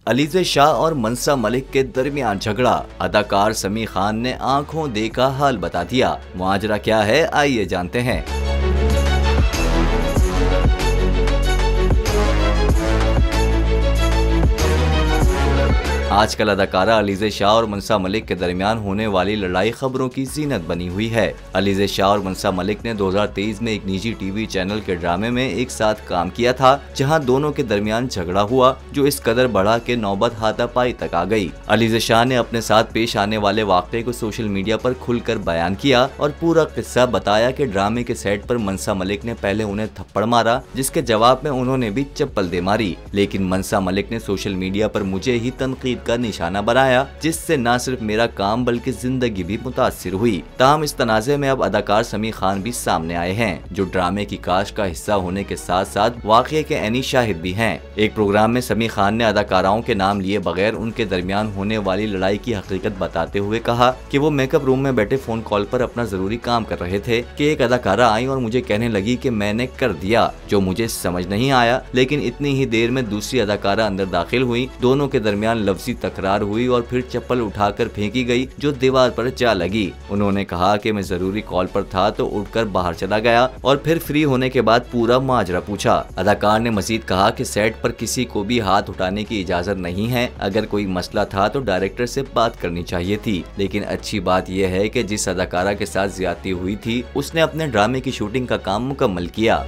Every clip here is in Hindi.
अलीज़े शाह और मनसा मलिक के दरमियान झगड़ा, अदाकार समी खान ने आंखों देखा हाल बता दिया। मुआजरा क्या है, आइए जानते हैं। आजकल अदाकारा अलीज़े शाह और मनसा मलिक के दरमियान होने वाली लड़ाई खबरों की जीनत बनी हुई है। अलीज़े शाह और मनसा मलिक ने 2023 में एक निजी टीवी चैनल के ड्रामे में एक साथ काम किया था, जहां दोनों के दरमियान झगड़ा हुआ, जो इस कदर बढ़ा कि नौबत हाथापाई तक आ गई। अलीज़े शाह ने अपने साथ पेश आने वाले वाक़े को सोशल मीडिया पर खुलकर बयान किया और पूरा किस्सा बताया कि ड्रामे के सेट पर मनसा मलिक ने पहले उन्हें थप्पड़ मारा, जिसके जवाब में उन्होंने भी चप्पल दे मारी, लेकिन मनसा मलिक ने सोशल मीडिया पर मुझे ही तनकीद का निशाना बनाया, जिससे न सिर्फ मेरा काम बल्कि जिंदगी भी मुतासिर हुई। ताहम इस तनाज़े में अब अदाकार समी खान भी सामने आए हैं, जो ड्रामे की कास्ट का हिस्सा होने के साथ साथ वाक़ये के ऐनी शाहिद भी हैं। एक प्रोग्राम में समी खान ने अदाकाराओं के नाम लिए बगैर उनके दरमियान होने वाली लड़ाई की हकीकत बताते हुए कहा कि वो मेकअप रूम में बैठे फोन कॉल पर अपना जरूरी काम कर रहे थे कि एक अदाकारा आई और मुझे कहने लगी कि मैंने कर दिया, जो मुझे समझ नहीं आया, लेकिन इतनी ही देर में दूसरी अदाकारा अंदर दाखिल हुई। दोनों के दरमियान लफ्जी तकरार हुई और फिर चप्पल उठाकर फेंकी गई, जो दीवार पर जा लगी। उन्होंने कहा कि मैं जरूरी कॉल पर था तो उठकर बाहर चला गया और फिर फ्री होने के बाद पूरा माजरा पूछा। अदाकार ने मजीद कहा कि सेट पर किसी को भी हाथ उठाने की इजाजत नहीं है। अगर कोई मसला था तो डायरेक्टर से बात करनी चाहिए थी, लेकिन अच्छी बात यह है कि जिस अदाकारा के साथ ज्यादती हुई थी उसने अपने ड्रामे की शूटिंग का काम मुकम्मल किया।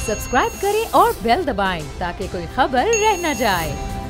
सब्सक्राइब करें और बेल दबाएं ताकि कोई खबर रह न जाए।